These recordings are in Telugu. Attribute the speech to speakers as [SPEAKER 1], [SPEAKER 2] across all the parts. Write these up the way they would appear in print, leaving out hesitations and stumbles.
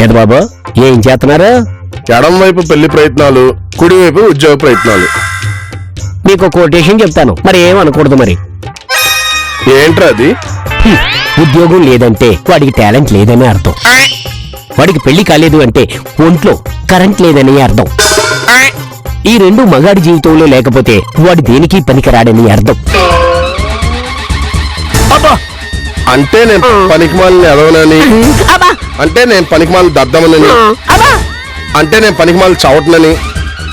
[SPEAKER 1] ఏది బాబు ఏం చేస్తున్నారు?
[SPEAKER 2] ఎడం వైపు పెళ్లి ప్రయత్నాలు, కుడి వైపు ఉద్యోగ ప్రయత్నాలు.
[SPEAKER 1] మీకు కొటేషన్ చెప్తాను, మరి ఏమనకూడదు. మరి
[SPEAKER 2] ఏంట్రా అది?
[SPEAKER 1] ఉద్యోగం లేదంటే వాడికి టాలెంట్ లేదని అర్థం. వాడికి పెళ్లి కాలేదు అంటే ఒంట్లో కరెంట్ లేదని అర్థం. ఈ రెండు మగాడి జీవితంలో లేకపోతే వాడు దేనికి పనికిరాడని అర్థం.
[SPEAKER 2] అంటే నేను పనికిమాలిని ఎదవనని, అంటే నేను పనికిమాలి దద్దమనని, అంటే నేను పనికిమాలి చవటనని,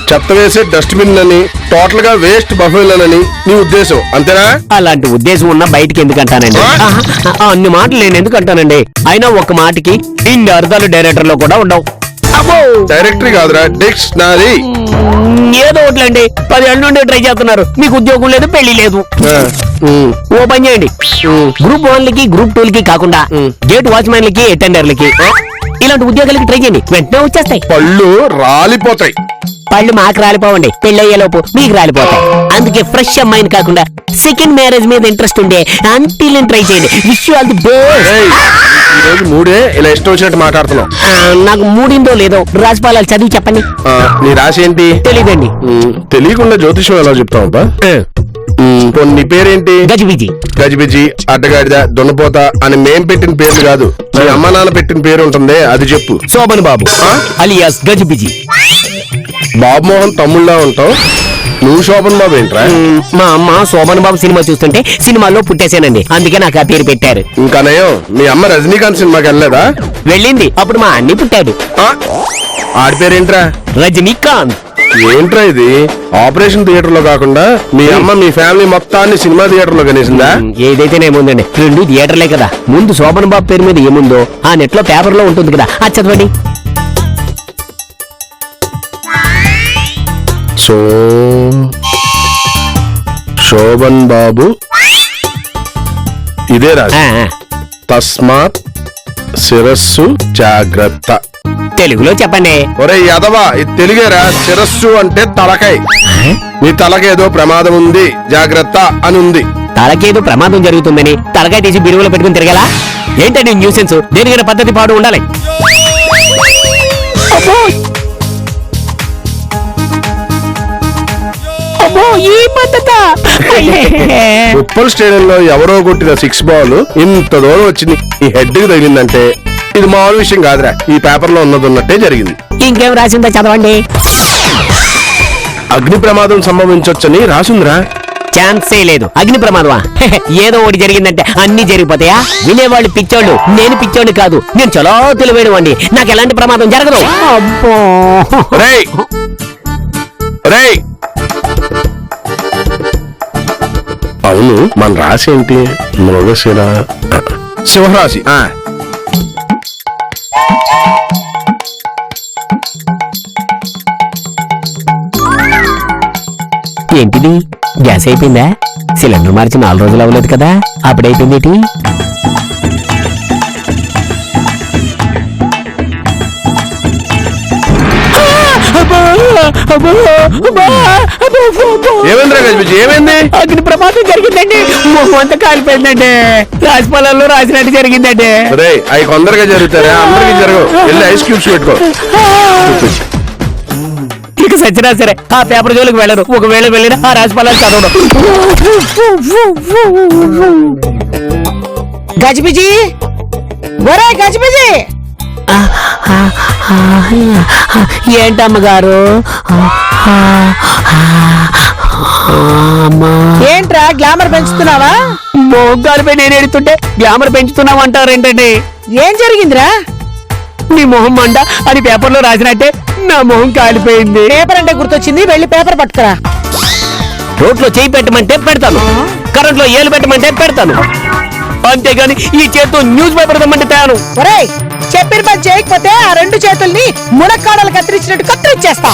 [SPEAKER 2] చెత్త వేసే డస్ట్బిన్ అని, టోటల్ గా వేస్ట్ బఫేలని నీ ఉద్దేశం అంతేనా?
[SPEAKER 1] అలాంటి ఉద్దేశం ఉన్నా బయటికి ఎందుకంటానండి? అన్ని మాటలు నేను ఎందుకంటానండి? అయినా ఒక్క మాటకి ఇన్ని అర్థాలు డైరెక్టర్ లో కూడా ఉండవు.
[SPEAKER 2] డైరెక్టరీ కాదురా, డిక్షనరీ.
[SPEAKER 1] ఏదో ఒకట్లండి, 10 ఏళ్ళ నుండి ట్రై చేస్తున్నారు, మీకు ఉద్యోగం లేదు, పెళ్లి లేదు. ఓ పని చేయండి, గ్రూప్ 1 గ్రూప్ 2 కాకుండా గేట్ వాచ్మెన్ లకి అటెండర్లకి ఇలాంటి ఉద్యోగాలకి ట్రై చేయండి, వెంటనే వచ్చేస్తాయి.
[SPEAKER 2] పళ్ళు రాలిపోతాయి.
[SPEAKER 1] పళ్ళు మాకు రాలిపోవండి, పెళ్ళయ్యేలోపు మీకు రాలిపోతాయి. అందుకే ఫ్రెష్ అమ్మాయిని కాకుండా సెకండ్ మ్యారేజ్ మీద ఇంట్రెస్ట్ ఉండే ఆంటీలను ట్రై చేయండి. Wish you all the best.
[SPEAKER 2] ఈ రోజు మూడే ఇలా ఇష్టం వచ్చినట్టు మాట్లాడుతున్నావు.
[SPEAKER 1] నాకు మూడిందో లేదో రాజపాలాలు చదివి చెప్పండి.
[SPEAKER 2] నీ రాశి ఏంటి?
[SPEAKER 1] తెలీదండి.
[SPEAKER 2] తెలియకుండా జ్యోతిషం ఎలా చెప్తావు? నీ పేరేంటి?
[SPEAKER 1] గజిబిజి.
[SPEAKER 2] గజిబిజి, అడ్డగాడిద, దున్నపోత అని మేం పెట్టిన పేర్లు కాదు, మీ అమ్మ నాన్న పెట్టిన పేరు ఉంటుంది, అది చెప్పు.
[SPEAKER 1] శోభన్ బాబు అలియాస్ గజిబిజి.
[SPEAKER 2] బాబు మోహన్ తమ్ముళ్ళ ఉంటావు, నువ్వు శోభన్ బాబు ఏంట్రా?
[SPEAKER 1] మా అమ్మ శోభన్ బాబు సినిమా చూస్తుంటే సినిమాలో పుట్టేశానండి, అందుకే నాకు ఆ పేరు పెట్టారు.
[SPEAKER 2] ఇంకా నయం, మీ అమ్మ రజనీకాంత్ సినిమాకి వెళ్ళలేదా?
[SPEAKER 1] వెళ్ళింది, అప్పుడు మా అన్ని పుట్టాడు.
[SPEAKER 2] ఆడి పేరేంట్రా?
[SPEAKER 1] రజనీకాంత్.
[SPEAKER 2] ఏంట్రా ఇది? ఆపరేషన్ థియేటర్ లో కాకుండా మీ అమ్మ మీ ఫ్యామిలీ మొత్తాన్ని సినిమా థియేటర్ లో కనేసిందా?
[SPEAKER 1] ఏదైతేనేముందండి, 2 థియేటర్లే కదా. ముందు శోభన్ బాబు పేరు మీద ఏముందో ఆ నెట్ లో పేపర్ లో ఉంటుంది కదా, అది చదవండి.
[SPEAKER 2] శోభన్ బాబు ఇదే రాజు. తస్మాత్ శిరస్సు జాగ్రత్త.
[SPEAKER 1] తెలుగులో చెప్పండి.
[SPEAKER 2] ఒరే యదవా, ఇది తెలుగేరా. శిరస్సు అంటే తలకాయ. నీ తలకేదో ప్రమాదం ఉంది, జాగ్రత్త అని ఉంది.
[SPEAKER 1] తలకేదో ప్రమాదం జరుగుతుందని తలకాయ తీసి బిరువులో పెట్టుకుని తిరగాల? ఏంటండి న్యూసెన్స్? దేనికైనా పద్ధతి పాడు ఉండాలి.
[SPEAKER 2] ఉప్పల్ స్టేడియంలో ఎవరో కొట్టిన 6 బాల్ ఇంత దూరం వచ్చింది ఈ హెడ్ కి తగిలిందంటే ఇది మామూలు విషయం కాదురా. ఈ పేపర్ లో ఉన్నట్టే జరిగింది.
[SPEAKER 1] ఇంకేం రాసిందో చదవండి.
[SPEAKER 2] అగ్ని ప్రమాదం సంభవించొచ్చని రాసిందిరా.
[SPEAKER 1] ఛాన్సే లేదు. అగ్ని ప్రమాదమా? ఏదో ఒకటి జరిగిందంటే అన్ని జరిగిపోతాయా? వినేవాళ్ళు పిచ్చోళ్ళు, నేను పిచ్చోళ్ళు కాదు, నేను చాలా తెలివైన వాడిని, నాకు ఎలాంటి ప్రమాదం జరగదు.
[SPEAKER 2] అవును, మన రాశి ఏంటి? మృగశిర, సింహరాశి.
[SPEAKER 1] ఏంటిది? గ్యాస్ అయిపోయిందా? సిలిండర్ మార్చి 4 రోజులు అవ్వలేదు కదా, అప్పుడైపోయింది.
[SPEAKER 2] ఏమైంది?
[SPEAKER 1] అగ్ని ప్రమాదం జరిగిందండి, మొహం అంతా కాలిపోయిందండి, రాజపాలల్లో రాసినట్టు జరిగిందండి.
[SPEAKER 2] అవి కొందరుగా జరుగుతారా? అందరికి జరగవు. వెళ్ళి ఐస్ క్యూబ్స్ పెట్టుకో.
[SPEAKER 1] ఇక సచ్చినా సరే ఆ పేపర్ జోలికి వెళ్ళరు. ఒకవేళ వెళ్ళినా ఆ రాజపాలాలు చదవడం. గజిబిజి, ఒరే గజిబిజి. ఏంటమ్మగారు?
[SPEAKER 3] ఏంట్రా గ్లామర్ పెంచుతున్నావా?
[SPEAKER 1] మోగాలిపై నేను ఎడుతుంటే గ్లామర్ పెంచుతున్నావు అంటారేంటండి?
[SPEAKER 3] ఏం జరిగిందిరా?
[SPEAKER 1] నీ మొహం మండ అని పేపర్ లో రాసినట్టే నా మొహం కాలిపోయింది.
[SPEAKER 3] పేపర్ అంటే గుర్తొచ్చింది, వెళ్ళి పేపర్ పట్టుకురా.
[SPEAKER 1] రోడ్లో చేయి పెట్టమంటే పెడతాను, కరెంట్ లో ఏలు పెట్టమంటే పెడతాను, అంతేగాని ఈ చేతితో న్యూస్ పేపర్ తెమ్మంటే తేను.
[SPEAKER 3] ఒరేయ్, చెప్పిన పని చేయకపోతే ఆ 2 చేతుల్ని మునక్కాడలు కత్తిరించినట్టు కత్తిరించేస్తా.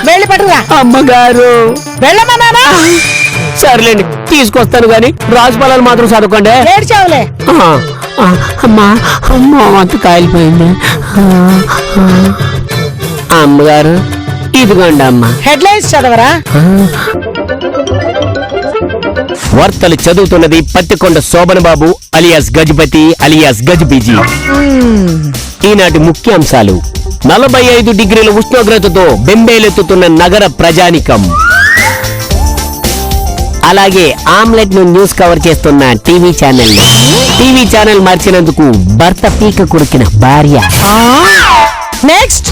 [SPEAKER 3] వెళ్ళి పట్టుకురా.
[SPEAKER 1] అమ్మగారు
[SPEAKER 3] వెళ్ళమన్నానా?
[SPEAKER 1] సర్లేండి, తీసుకొస్తాను గాని రాజపాలాలు మాత్రం చదువుకోండి.
[SPEAKER 3] ఏడ్చావులే.
[SPEAKER 1] అమ్మా అమ్మ అంత కాలిపోయింది. అమ్మగారు ఇదిగోండి అమ్మ.
[SPEAKER 3] హెడ్లైన్స్ చదవరా?
[SPEAKER 1] వార్తలు చదువుతున్నది పత్తికొండ శోభన్ బాబు అలియాస్ గజపతి అలియాస్ గజిబిజి. ఈనాటి ముఖ్యాంశాలు. 45 డిగ్రీల ఉష్ణోగ్రతతో బెంబేలెత్తుతున్న నగర ప్రజానికం. అలాగే ఆమ్లెట్ ను న్యూస్ కవర్ చేస్తున్న టీవీ ఛానల్ మార్చినందుకు భర్త పీక కొరికిన భార్య.
[SPEAKER 3] నెక్స్ట్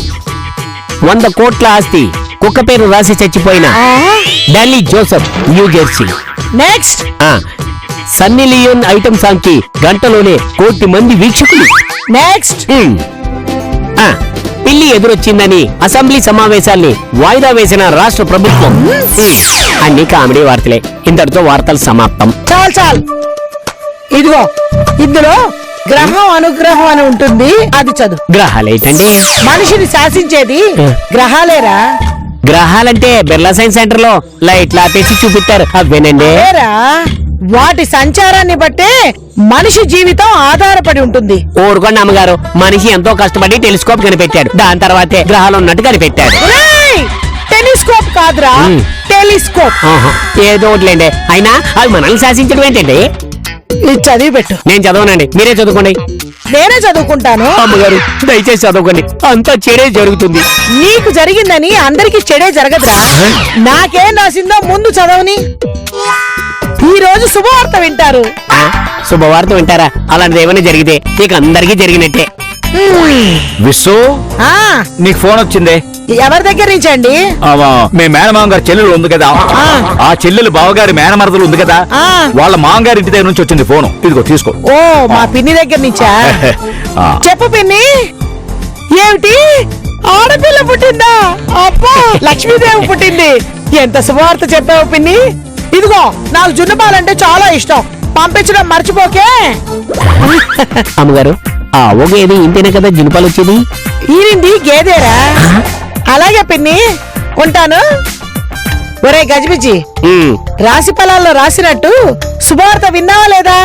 [SPEAKER 1] 100 కోట్ల ఆస్తి కుక్క పేరు రాసి చచ్చిపోయిన Dolly Joseph, New Jersey.
[SPEAKER 3] Next
[SPEAKER 1] Sunny Leone item song కి గంటలోనే 1 కోటి మంది వీక్షకులు.
[SPEAKER 3] నెక్స్ట్
[SPEAKER 1] పిల్లి ఎదురొచ్చిందని అసెంబ్లీ సమావేశాల్ని వాయిదా వేసిన రాష్ట్ర ప్రభుత్వం. అన్ని కామెడీ వార్తలే. ఇంతటితో వార్తలు సమాప్తం.
[SPEAKER 3] చాలు ఇదిగో ఇందులో గ్రహం అనుగ్రహం అని ఉంటుంది, అది చదువు.
[SPEAKER 1] గ్రహాలేటండి?
[SPEAKER 3] మనిషిని శాసించేది గ్రహాలేరా.
[SPEAKER 1] గ్రహాలంటే బిర్లా సైన్స్ సెంటర్ లో లైట్లు ఆపేసి చూపిస్తారు అవేనండి.
[SPEAKER 3] లేరా, వాటి సంచారాన్ని బట్టే మనిషి జీవితం ఆధారపడి ఉంటుంది.
[SPEAKER 1] ఊరుకోండి అమ్మగారు, మనిషి ఎంతో కష్టపడి టెలిస్కోప్ కనిపెట్టాడు. దాని తర్వాతే గ్రహాలు ఉన్నట్టు కనిపెట్టాడు.
[SPEAKER 3] టెలిస్కోప్ కాదురా, టెలిస్కోప్.
[SPEAKER 1] ఏదో ఒకటిలేండి. అయినా అవి మనల్ని శాసించడం ఏంటండి?
[SPEAKER 3] ఇది చదివి పెట్టు.
[SPEAKER 1] నేను చదవనండి, మీరే చదువుకోండి.
[SPEAKER 3] నేనే చదువుకుంటాను.
[SPEAKER 1] అమ్మగారు దయచేసి చదువుకోండి, అంతా చెడే జరుగుతుంది.
[SPEAKER 3] నీకు జరిగిందని అందరికి చెడే జరగదురా. నాకేం రాసిందో ముందు చదవని. ఈ రోజు శుభవార్త వింటారు.
[SPEAKER 1] శుభవార్త వింటారా? అలాంటిది ఏమైనా జరిగితే నీకు అందరికీ జరిగినట్టే.
[SPEAKER 4] విశ్వ,
[SPEAKER 3] ఆ
[SPEAKER 4] నీకు ఫోన్ వచ్చిందే.
[SPEAKER 3] ఎవరి దగ్గర నుంచి అండి?
[SPEAKER 4] మీ మేనమామ గారి చెల్లెలు ఉంది కదా, ఆ చెల్లెలు బావగారి మేనమరదలు ఉంది కదా, వాళ్ళ మామగారి ఇంటి దగ్గర నుంచి వచ్చింది ఫోన్. ఇదిగో తీసుకో.
[SPEAKER 3] ఓ, మా పిన్ని దగ్గర నుంచా? చెప్పు పిన్ని. ఏమిటి, ఆడపిల్ల పుట్టిందా? అబ్బా, లక్ష్మీదేవి పుట్టింది. ఎంత శుభవార్త చెప్పావు పిన్ని. ఇదిగో, నాకు జున్నుపాలంటే చాలా ఇష్టం, పంపించడం మర్చిపోకే.
[SPEAKER 1] అమ్మగారు ఏది ఇంతేనే కదా జునుపాలు వచ్చేది?
[SPEAKER 3] ఈరింది గేదేరా. అలాగే పిన్ని, ఉంటాను. ఒరే గజిబిజి, రాశి ఫలాల్లో రాసినట్టు శుభవార్త విన్నావా లేదా?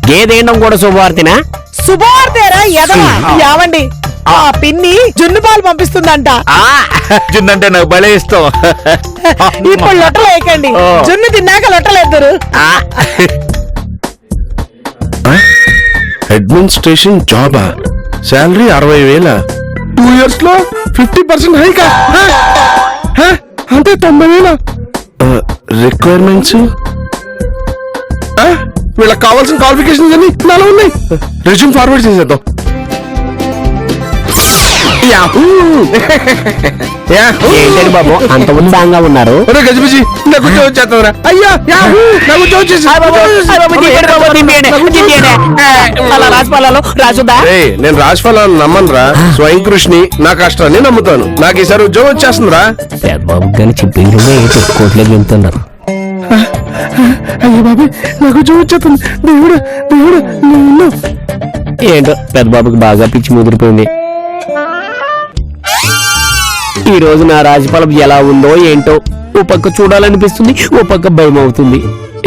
[SPEAKER 1] గేదేయడం కూడా శుభవార్తేనా?
[SPEAKER 3] శుభవార్తేరా ఎదవా. యావండి, ఆ పిన్ని జున్ను పాలు పంపిస్తుందంట.
[SPEAKER 4] జున్నంటే నాకు భలే ఇష్టం.
[SPEAKER 3] ఇప్పుడు లొట్టలు వేయకండి, జున్ను తిన్నాక లొట్టలేద్దరు.
[SPEAKER 2] అడ్మినిస్ట్రేషన్ జాబా, శాలరీ 60,000, 2 years లో 50% హైకా, అంటే 90,000. రిక్వైర్మెంట్స్, వీళ్ళకి కావాల్సిన క్వాలిఫికేషన్స్ అన్ని నాలో ఉన్నాయి. రెజ్యూమ్ ఫార్వర్డ్ చేసేద్దాం.
[SPEAKER 1] ఏంటండి బాబు అంత ఉత్సాహంగా ఉన్నారు?
[SPEAKER 2] గజిబిజి, నాకు ఉద్యోగం వచ్చేస్తుందిరా. అయ్యా, నాకు ఉద్యోగం
[SPEAKER 1] అలా రాసిఫలాలు రాసుదా?
[SPEAKER 2] నేను రాశిఫలాలను నమ్మనురా, స్వయం కృషిని, నా కష్టాన్ని నమ్ముతాను. నాకు ఈసారి ఉద్యోగం వచ్చేస్తుందిరా.
[SPEAKER 1] బాబు కానీ చెప్పింది కోట్లకి వెళ్తున్నారు.
[SPEAKER 2] అయ్యో బాబు, నాకు ఉద్యోగం వచ్చేస్తుంది. దేవుడు దేవుడు
[SPEAKER 1] ఏంటో పెద్ద బాబుకి బాగా పిచ్చి ముదిరిపోయింది. ఈ రోజు నా రాశిఫలం ఎలా ఉందో ఏంటో. ఓ పక్క చూడాలనిపిస్తుంది, ఓ పక్క భయం అవుతుంది.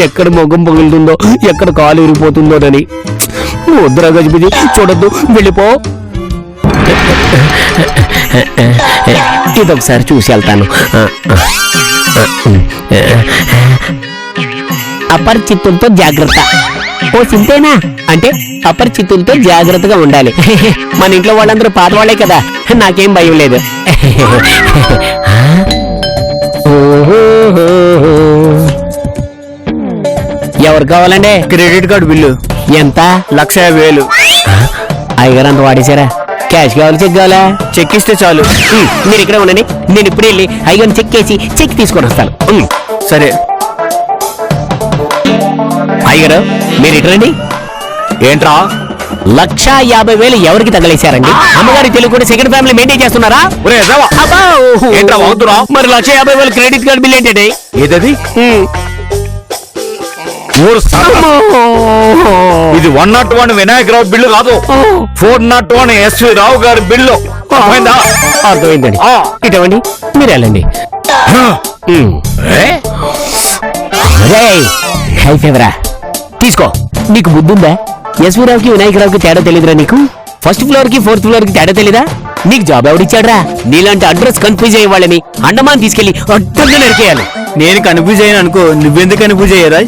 [SPEAKER 1] ఎక్కడ మొగం పగులుతుందో, ఎక్కడ కాలు విరిగిపోతుందోనని. వద్దురా గజిబిజి, చూడొద్దు, వెళ్ళిపో. ఇదొకసారి చూసి వెళ్తాను. అపరిచితులతో జాగ్రత్త. ఓ సింతేనా? అంటే అపరిచితులతో జాగ్రత్తగా ఉండాలి. మన ఇంట్లో వాళ్ళందరూ పాత వాళ్ళే కదా, నాకేం భయం లేదు. ఎవరు కావాలండి?
[SPEAKER 4] క్రెడిట్ కార్డు బిల్లు
[SPEAKER 1] ఎంత?
[SPEAKER 4] 1,50,000.
[SPEAKER 1] అయ్యగారు అంత వాడేశారా? క్యాష్ కావాలి, చెక్ కావాలా?
[SPEAKER 4] చెక్ ఇస్తే చాలు.
[SPEAKER 1] మీరు ఇక్కడ ఉండండి, నేను ఇప్పుడు వెళ్ళి అయ్యగారిని చెక్ వేసి చెక్ తీసుకొని వస్తాను.
[SPEAKER 4] సరే
[SPEAKER 1] అయ్యగారు, మీరు ఇటు రండి.
[SPEAKER 4] ఏంట్రా?
[SPEAKER 1] 1,50,000 ఎవరికి తగలేశారండి? అమ్మగారి తెలుగు కూడా సెకండ్ ఫ్యామిలీ మెయింటైన్ చేస్తున్నారా?
[SPEAKER 4] ఏంట్రా వాగుతున్నా?
[SPEAKER 1] మరి 1,50,000 క్రెడిట్ కార్డు బిల్ ఏంటండి?
[SPEAKER 4] ఏదది? ఇది 101 వినాయకరావు బిల్లు కాదు, 401 ఎస్వి రావు గారి బిల్లు.
[SPEAKER 1] అర్థమైందండి. ఇటువంటి మీరు వెళ్ళండి. అయిపోయావరా, తీసుకో. నీకు బుద్ధుందా? ఎస్వి రావుకి వినాయకరావుకి తేడా తెలీదురా నీకు? ఫస్ట్ ఫ్లోర్ కి 4th ఫ్లోర్ కి తేడా తెలీదా? నీకు జాబ్ ఎవడిచ్చాడ్రా? నీలాంటి అడ్రస్ కన్ఫ్యూజ్ అయ్యే వాళ్ళని అండమాన్ తీసుకెళ్లి అడ్డంగా నరికేయాలి.
[SPEAKER 4] నేను కన్ఫ్యూజ్ అయ్యాను అనుకో, నువ్వెందుకు కన్ఫ్యూజ్ అయ్యారా?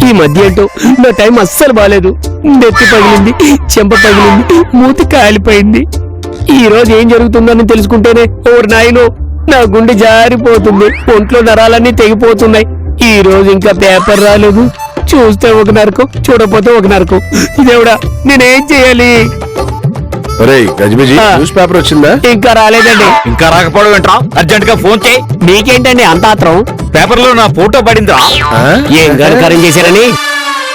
[SPEAKER 1] ఈ మధ్య ఏంటో నా టైం అస్సలు బాలేదు. నెత్తి పగిలింది, చెంప పగిలింది, మూతి కాలిపోయింది. ఈ రోజు ఏం జరుగుతుందని తెలుసుకుంటేనే ఓరు నాయనో నా గుండె జారిపోతుంది, ఒంట్లో నరాలన్నీ తెగిపోతున్నాయి. ఈ రోజు ఇంకా పేపర్ రాలేదు. చూస్తే ఒక నరకం, చూడకపోతే ఒక నరకం. దేవుడా నేనేం చేయాలి?
[SPEAKER 2] ఒరేయ్ గజిబిజి,
[SPEAKER 1] ఆ.
[SPEAKER 2] న్యూస్ పేపర్ వచ్చిందా?
[SPEAKER 1] ఇంకా రాలేదండి.
[SPEAKER 4] ఇంకా రాకపోవడం ఏంట్రా? అర్జెంట్ గా ఫోన్ చేయి.
[SPEAKER 1] మీకేంటండి అంత ఆత్రం?
[SPEAKER 4] పేపర్ లో నా ఫోటో పడిందిరా.
[SPEAKER 2] ఆ?
[SPEAKER 1] ఏం గణకారం చేశారని?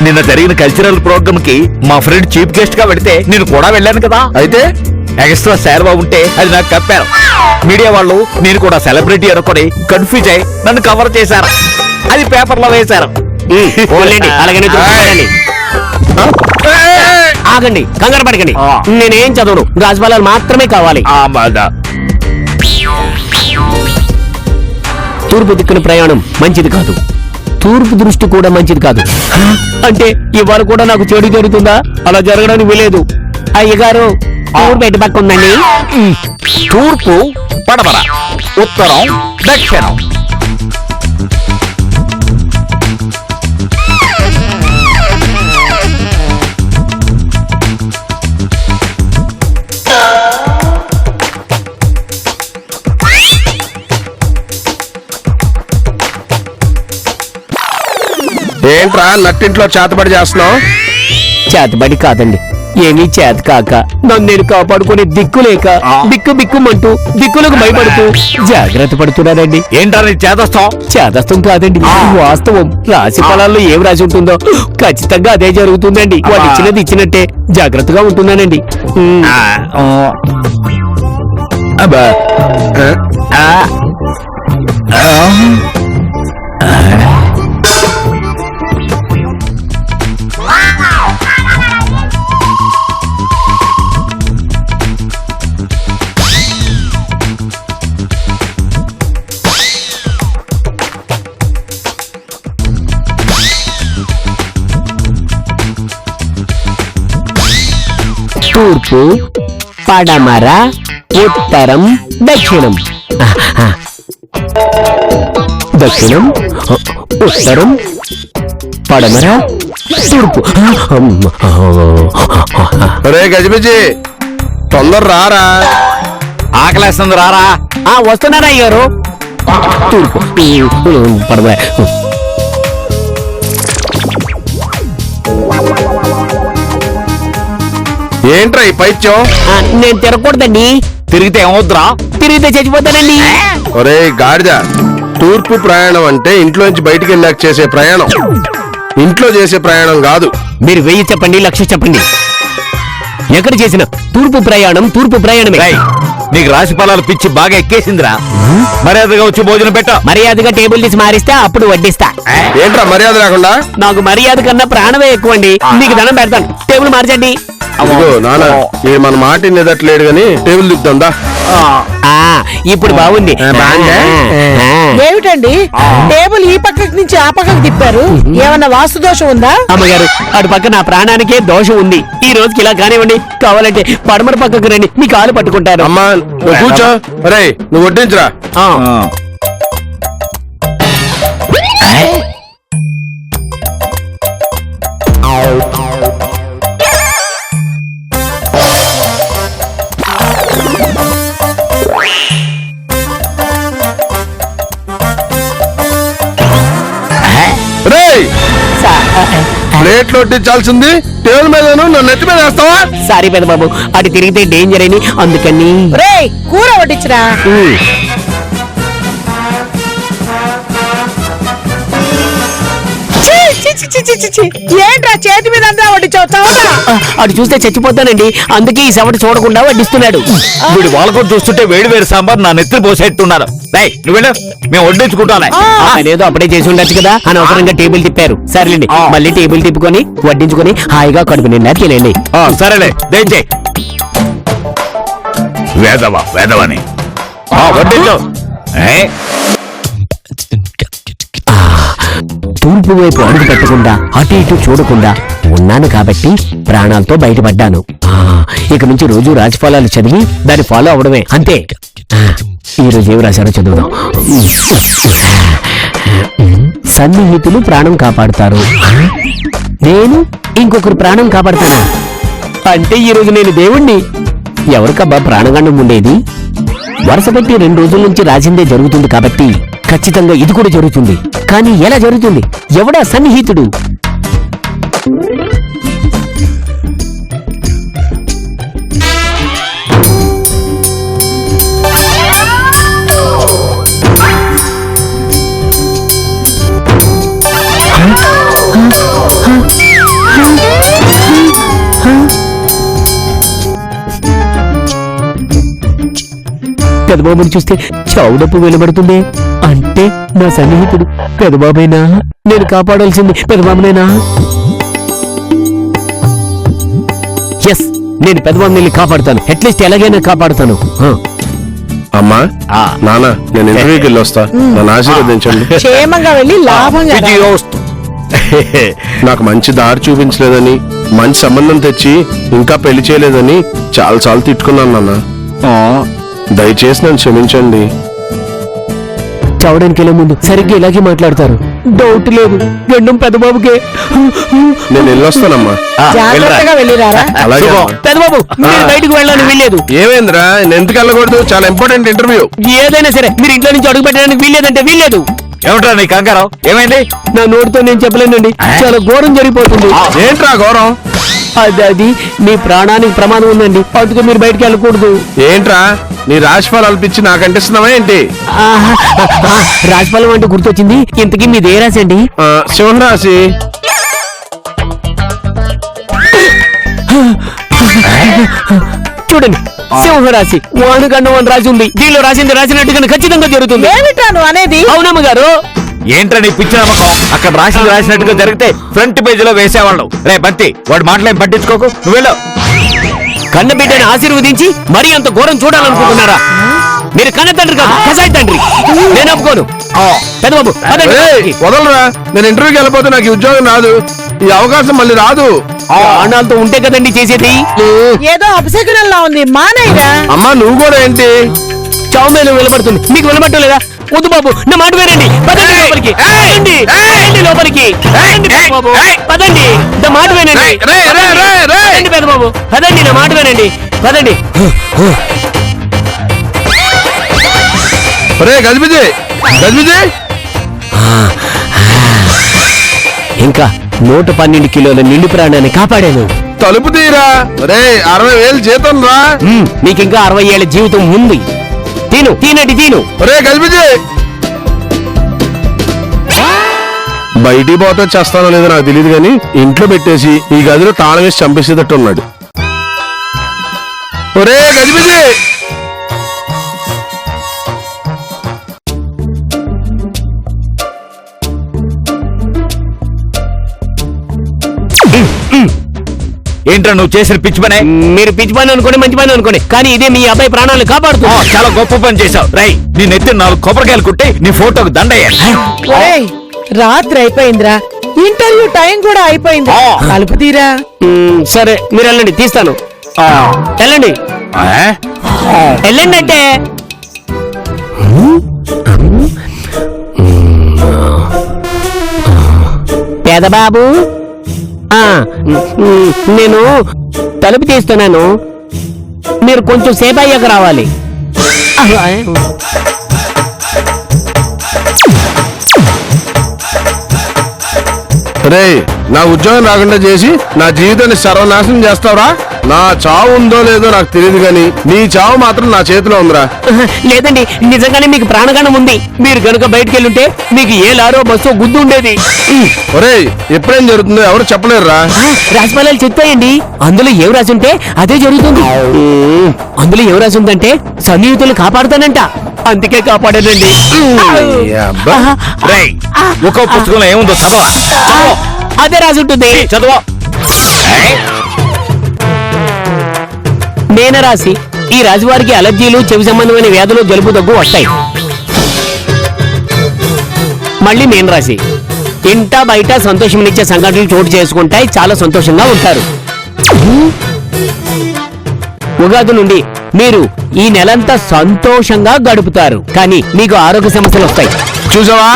[SPEAKER 4] నిన్న జరిగిన కల్చరల్ ప్రోగ్రామ్ కి మా ఫ్రెండ్ చీఫ్ గెస్ట్ గా వెళితే నేను కూడా వెళ్ళాను కదా.
[SPEAKER 2] అయితే
[SPEAKER 4] ఎక్స్ట్రా శారవా ఉంటే అది నాకు కప్పారు. మీడియా వాళ్ళు నేను కూడా సెలబ్రిటీ అనుకొని కన్ఫ్యూజ్ అయి నన్ను కవర్ చేశారు. అది పేపర్ లో వేశారు.
[SPEAKER 1] పోన్లేండి, అలాగనే చూసుకోండి. ఆగండి, కంగారు పడకండి.
[SPEAKER 4] ఆ.
[SPEAKER 1] నేనేం చదవను, గాజుపాలాలు మాత్రమే కావాలి.
[SPEAKER 4] ఆ బాధ.
[SPEAKER 1] తూర్పు దిక్కున ప్రయాణం మంచిది కాదు, తూర్పు దృష్టి కూడా మంచిది కాదు. అంటే ఇవాళ కూడా నాకు చెడు జరుగుతుందా? అలా జరగడానికి వీలేదు. అయ్యగారు ఊరు బయట పక్క ఉందండి.
[SPEAKER 4] తూర్పు, పడమర, ఉత్తరం, దక్షిణం.
[SPEAKER 2] ఏంట్రా నట్టింట్లో చేతబడి చేస్తున్నావు?
[SPEAKER 1] చేతబడి కాదండి, ఏమీ చేత కాక నన్ను నేను కాపాడుకునే దిక్కు లేక
[SPEAKER 4] ఆ.
[SPEAKER 1] బిక్కు బిక్కుమంటూ దిక్కులకు భయపడుతూ జాగ్రత్త పడుతున్నానండి.
[SPEAKER 4] ఏంటా నీ చేదస్తాం?
[SPEAKER 1] చేదస్తం కాదండి, వాస్తవం. రాశి ఫలాల్లో ఏం రాసి ఉంటుందో ఖచ్చితంగా అదే జరుగుతుందండి. వాళ్ళు ఇచ్చినది ఇచ్చినట్టే జాగ్రత్తగా ఉంటున్నానండి.
[SPEAKER 4] అబ్బా.
[SPEAKER 2] ఆ?
[SPEAKER 1] తూర్పు, పడమర, ఉత్తరం, దక్షిణం. దక్షిణం, ఉత్తరం, పడమర, తూర్పు.
[SPEAKER 2] ఒరే గజిబిజి, తొందర రారా.
[SPEAKER 4] ఆకలేస్తుంది రారా.
[SPEAKER 1] వస్తున్నారా అయ్యారు? తూర్పు, పడమర.
[SPEAKER 2] ఏంట్రా ఈ పైత్యం?
[SPEAKER 1] నేను తిరగకూడదండి,
[SPEAKER 4] తిరిగితే ఏమవుద్దురా?
[SPEAKER 1] తిరిగితే చచ్చిపోతానండి.
[SPEAKER 2] ఒరే గాడిద, తూర్పు ప్రయాణం అంటే ఇంట్లోంచి బయటికి వెళ్ళాక చేసే ప్రయాణం, ఇంట్లో చేసే ప్రయాణం కాదు.
[SPEAKER 1] మీరు 1000 చెప్పండి, 1,00,000 చెప్పండి, ఎక్కడ చేసిన తూర్పు ప్రయాణం తూర్పు ప్రయాణమే.
[SPEAKER 4] రేయ్, నీకు రాశి ఫలాలు పిచ్చి బాగా ఎక్కేసిందిరా. మర్యాదగా వచ్చి భోజనం పెట్ట.
[SPEAKER 1] మర్యాదగా టేబుల్ తీసి మారిస్తే అప్పుడు వడ్డిస్తా.
[SPEAKER 2] ఏంట్రా మర్యాద లేకుండా?
[SPEAKER 1] నాకు మర్యాద కన్నా ప్రాణమే ఎక్కువ అండి. మీకు దండం పెడతాను, టేబుల్ మార్చండి.
[SPEAKER 2] ఇదిగో నాన్న, ఈ మన మాట నిదట్లేడు గాని టేబుల్ దిద్దాందా.
[SPEAKER 1] ఇప్పుడు బాగుంది.
[SPEAKER 2] బాగుందా?
[SPEAKER 3] ఏమిటండి టేబుల్ ఈ పక్కకి నుంచి ఆ పక్కకి తిప్పారు? ఏమన్నా వాస్తు దోషం ఉందా?
[SPEAKER 1] అమ్మగారు, అటు పక్క నా ప్రాణానికే దోషం ఉంది. ఈ రోజుకి ఇలా కానివ్వండి, కావాలంటే పడమర పక్కకు రండి, మీ కాలు పట్టుకుంటారు.
[SPEAKER 2] అమ్మా నువ్వు కూర్చో. ఒరే నువ్వు వడ్డించరా.
[SPEAKER 1] ఆ.
[SPEAKER 2] రేయ్, ప్లేట్లు వడ్డించాల్సింది టేబుల్ మీద నన్ను నెత్తి మీద వేస్తావా?
[SPEAKER 1] సారీ పెద్ద బాబు, అటు తిరిగితే డేంజర్ అని, అందుకని.
[SPEAKER 3] రేయ్ కూర వడ్డించరా. ఏంట్రా చేతి మీద అంతా వడ్డించావు? చవట.
[SPEAKER 1] అటు చూస్తే చచ్చిపోతానండి, అందుకే ఈ సవట చూడకుండా వడ్డిస్తున్నాడు.
[SPEAKER 4] వీడు వాళ్ళకు చూస్తుంటే వేడి వేడి సాంబార్ నా నెత్తిని పోసేట్టున్నారు. రేయ్, నువ్వు వెళ్ళు, మేము వడ్డించుకుంటానే.
[SPEAKER 1] ఏదో అప్పుడే చేసి ఉండొచ్చు కదా, అనవసరంగా టేబుల్ తిప్పారు. సరేలేండి, మళ్ళీ టేబుల్ తిప్పుకొని వడ్డించుకొని హాయిగా కడుపు నిండా తినండి.
[SPEAKER 4] సరేలే, దయచేయి. వేదవని వడ్డించు.
[SPEAKER 1] తూర్పు వైపు అడుగు పెట్టకుండా అటు ఇటు చూడకుండా ఉన్నాను కాబట్టి ప్రాణాలతో బయటపడ్డాను. ఇక నుంచి రోజు రాజఫలాలు చదివి దాన్ని ఫాలో అవడమే, అంతే. ఈ రోజు ఏమి రాశారో చదువుదాం. సన్నిహితులు ప్రాణం కాపాడుతారు, నేను ఇంకొకరు ప్రాణం కాపాడుతాను. అంటే ఈ రోజు నేను దేవుణ్ణి. ఎవరికబ్బా ప్రాణగండం ఉండేది? వరుస పెట్టి 2 రోజుల నుంచి రాసిందే జరుగుతుంది కాబట్టి ఖచ్చితంగా ఇది కూడా జరుగుతుంది. కానీ ఎలా జరుగుతుంది? ఎవడా సన్నిహితుడు? పెదబాబుని చూస్తే చౌడప్పు వెలువడుతుంది. అంటే నా సన్నిహితుడు పెదబాబేనా? నేను కాపాడాల్సింది పెదబాబునేనా? ఎస్, నేను పెదబాబుని కాపాడుతాను. అట్లీస్ట్ ఎలాగైనా కాపాడుతాను.
[SPEAKER 2] అమ్మా నాన్న, నేను ఇంటర్వ్యూకి వెళ్ళి వస్తా, నన్ను ఆశీర్వదించండి.
[SPEAKER 3] క్షేమంగా వెళ్ళి లాభంగా రా.
[SPEAKER 4] విజయోస్తు.
[SPEAKER 2] నాకు మంచి దారి చూపించలేదని, మంచి సంబంధం తెచ్చి ఇంకా పెళ్లి చేయలేదని చాలా తిట్టుకున్నాను నాన్న. దయచేసి నన్ను క్షమించండి.
[SPEAKER 1] చావడానికి వెళ్ళే ముందు సరిగ్గా ఇలాగే మాట్లాడతారు. డౌట్ లేదు, గండం పెదబాబుకే.
[SPEAKER 2] నేను వెళ్ళొస్తానమ్మా.
[SPEAKER 3] జాగ్రత్తగా వెళ్ళిరారా.
[SPEAKER 2] అలాగే అమ్మా.
[SPEAKER 1] పెదబాబు, నేను బయటకు వెళ్ళాలని వీల్లేదు.
[SPEAKER 2] ఏమైందిరా? నేను ఎందుకు వెళ్ళకూడదు? చాలా ఇంపార్టెంట్ ఇంటర్వ్యూ.
[SPEAKER 1] ఏదైనా సరే మీరు ఇంట్లో నుంచి అడుగు పెట్టడానికి వీల్లేదంటే వీల్లేదు.
[SPEAKER 4] ఏమిట్రా నీ కంగారం? ఏమైంది?
[SPEAKER 1] నా నోటితో నేను చెప్పలేనండి, చాలా ఘోరం జరిగిపోతుంది.
[SPEAKER 2] ఏంట్రా గౌరవం?
[SPEAKER 1] అది మీ ప్రాణానికి ప్రమాదం ఉందండి, అందుకే మీరు బయటికి వెళ్ళకూడదు.
[SPEAKER 2] ఏంట్రా నీ రాశిఫలాలు పిచ్చి నాకు అంటిస్తున్నావా ఏంటి?
[SPEAKER 1] రాజపాలెం అంటే గుర్తొచ్చింది. ఇంతకీ మీదే రాసి అండి?
[SPEAKER 2] సింహరాశి.
[SPEAKER 1] చూడండి, సింహరాశి వానుగండం అని రాసి ఉంది. దీనిలో రాసింది రాసినట్టుగా ఖచ్చితంగా జరుగుతుంది.
[SPEAKER 3] ఏమిటా నువ్వు అనేది?
[SPEAKER 1] అవునమ్మ గారు.
[SPEAKER 4] ఏంట్రా నీ పిచ్చి నమ్మకం? అక్కడ రాసినట్టుగా జరిగితే ఫ్రంట్ పేజీలో వేసేవాళ్ళు. రే బంతి, వాడు మాటలేం పట్టించుకోకు, నువ్వు వెళ్ళు.
[SPEAKER 1] కన్న బిడ్డని ఆశీర్వదించి మరీ అంత ఘోరం చూడాలనుకుంటున్నారా? మీరు కన్న తండ్రి కాదు, కసాయి తండ్రి. నేను ఒప్పుకోను. పెద్దబాబు పదండి.
[SPEAKER 2] ఏయ్, వదలరా. నేను ఇంటర్వ్యూకి వెళ్ళిపోతే నాకు ఈ ఉద్యోగం రాదు, ఈ అవకాశం మళ్ళీ రాదు.
[SPEAKER 1] ప్రాణాలతో ఉంటే కదండి చేసేది.
[SPEAKER 3] ఏదో అపశకునంలా ఉంది, మానేరా.
[SPEAKER 2] అమ్మా నువ్వు కూడా ఏంటి?
[SPEAKER 1] చావు మీద విలబడుతుంది, మీకు విలబట్టం లేదా? వద్దు బాబు, నా మాట వినండి. పదండి లోపలికి. పదండి. పదండి లోపలికి. పదండి పెద్దబాబు, పదండి. నా మాట వినండి. పదండి పెద్దబాబు, పదండి. నా మాట వినండి, పదండి.
[SPEAKER 2] రే గజిబిజి,
[SPEAKER 1] ఇంకా 112 కిలోల నిండు ప్రాణాన్ని కాపాడాను.
[SPEAKER 2] తలుపు తీరా. రే 60,000 జీతం రా.
[SPEAKER 1] నీకింకా 60 ఏళ్ల జీవితం ఉంది. తినండి తిను.
[SPEAKER 2] రే గజిబిజి, బయటికి పోతే చేస్తానో లేదో నాకు తెలియదు కానీ ఇంట్లో పెట్టేసి ఈ గదిలో తాళం వేసి చంపేసేటట్టు ఉన్నాడు. ఒరే గజిబిజి,
[SPEAKER 4] ఏంట్రా నువ్వు చేసిన పిచ్చి పనే?
[SPEAKER 1] మీరు పిచ్చి పని అనుకోండి, మంచి పని అనుకోండి, కానీ ఇదే మీ అబ్బాయి ప్రాణాలను కాపాడుతుంది.
[SPEAKER 4] చాలా గొప్ప పని చేశావు. రై, నీ నెత్తి 4 కొబ్బరికాయలు కుట్టి నీ ఫోటోకి దండయ్యాను.
[SPEAKER 3] ఒరేయ్, రాత్రి అయిపోయిందిరా, ఇంటర్వ్యూ టైం కూడా అయిపోయింది. తలుపు తీరా.
[SPEAKER 1] సరే మీరు వెళ్ళండి, తీస్తాను. వెళ్ళండి వెళ్ళండి అంటే. పెదబాబు, నేను తలుపు తీస్తున్నాను, మీరు కొంచెం సేపు అయ్యాక రావాలి.
[SPEAKER 2] రే నా ఉద్యోగం రాకుండా చేసి నా జీవితాన్ని సర్వనాశనం చేస్తావురా? నా చావు ఉందో లేదో నాకు తెలియదు గాని నీ చావు మాత్రం నా చేతిలో ఉందిరా.
[SPEAKER 1] లేదండి, నిజంగానే మీకు ప్రాణగానం ఉంది. మీరు గనుక బయటికి వెళ్ళుంటే మీకు ఏ లారో బస్సు గుద్దు ఉండేది.
[SPEAKER 2] ఒరేయ్ ఎప్పుడేం జరుగుతుందో ఎవరు చెప్పలేరురా.
[SPEAKER 1] రాజపాలాలు చెప్తాయండి, అందులో ఏం రాసి ఉంటే అదే జరుగుతుంది. అందులో ఏం రాసి ఉందంటే సన్నిహితులు కాపాడుతానంట, అందుకే కాపాడానండి.
[SPEAKER 4] రేయ్, ఒక్కో పుస్తకంలో ఏముందో చదవా.
[SPEAKER 1] అదే రాసి ఉంటుంది.
[SPEAKER 4] చదవా.
[SPEAKER 1] మీనరాశి, ఈ రాశివారికి అలర్జీలు, చెవి సంబంధమైన వ్యాధులు, జలుబు, దగ్గు వస్తాయి. మళ్ళీ మీనరాశి, ఇంట బయట సంతోషంనిచ్చే సంఘటనలు చోటు చేసుకుంటాయి, చాలా సంతోషంగా ఉంటారు. ఉగాది నుండి మీరు ఈ నెలంతా సంతోషంగా గడుపుతారు, కానీ మీకు ఆరోగ్య సమస్యలు వస్తాయి.
[SPEAKER 2] చూసావా,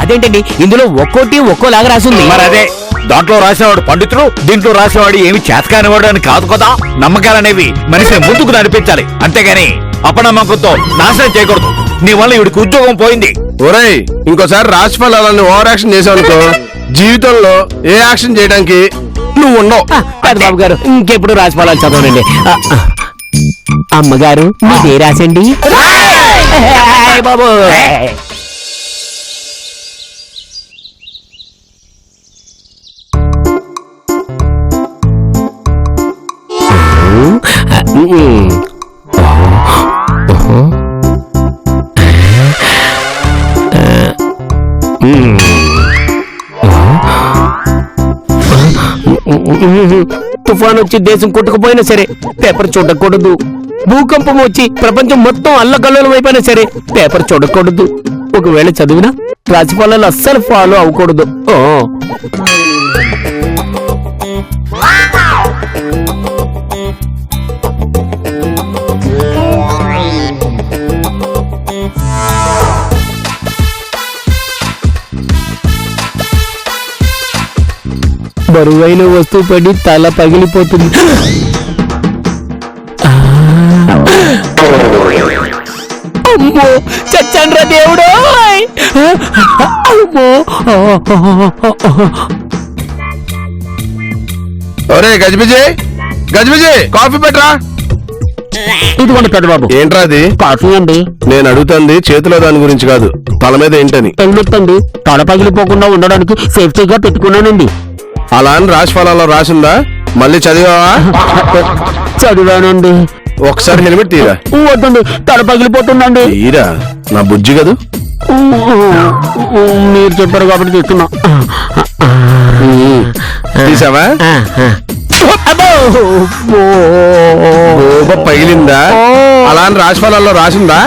[SPEAKER 1] అదేంటండి ఇందులో ఒక్కోలాగా రాసింది.
[SPEAKER 4] మరి అదే దాంట్లో రాసేవాడు పండితుడు, దీంట్లో రాసేవాడు ఏమి చేతకానివాడు అని కాదు కదా. నమ్మకాలనేవి మనిషిని ముందుకు నడిపించాలి, అంతేగాని అపనమ్మకంతో నాశనం చేయకూడదు. నీ వల్ల ఇవిడికి ఉద్యోగం పోయింది.
[SPEAKER 2] ఒరేయ్, ఇంకోసారి రాశి ఫలాలని ఓవర్ యాక్షన్ చేసావనుకో జీవితంలో ఏ యాక్షన్ చేయడానికి నువ్వు ఉండవు.
[SPEAKER 1] పెద్దబాబు గారు ఇంకెప్పుడు రాసిపోవాలి చదవనండి. అమ్మగారు మీదే రాసండి. బాబు తుఫాన్ వచ్చి దేశం కొట్టుకుపోయినా సరే పేపర్ చూడకూడదు. భూకంపం వచ్చి ప్రపంచం మొత్తం అల్లకల్లోలం అయిపోయినా సరే పేపర్ చూడకూడదు. ఒకవేళ చదివినా రాశిఫలాలు అస్సలు ఫాలో అవ్వకూడదు. బరువైన వస్తువు పడి తల పగిలిపోతుంది. అమ్మో చచ్చాన్రా దేవుడు. అమ్మో
[SPEAKER 2] ఒరే గజిబిజయ్, కాఫీ పెట్టరా.
[SPEAKER 1] ఇదిగోండి పెద్దబాబు.
[SPEAKER 2] ఏంట్రా అది?
[SPEAKER 1] కాఫీ అండి.
[SPEAKER 2] నేను అడుగుతుంది చేతిలో దాని గురించి కాదు, తల మీద ఏంటని.
[SPEAKER 1] హెల్మెట్ అండి, తల పగిలిపోకుండా ఉండడానికి సేఫ్టీగా పెట్టుకున్నానండి.
[SPEAKER 2] అలా అని రాశి ఫలాల్లో రాసిందా? మళ్ళీ చదివావా?
[SPEAKER 1] చదివానండి.
[SPEAKER 2] ఒకసారి హెల్మెట్ తీరా.
[SPEAKER 1] వద్దండి, తల పగిలిపోతుందండి.
[SPEAKER 2] తీరా, నా బుజ్జి కదూ.
[SPEAKER 1] మీరు చెప్పారు కాబట్టి చెప్తున్నా.
[SPEAKER 2] తీసావా? పగిలిందా? అలా అని రాశి ఫలాల్లో రాసిందా?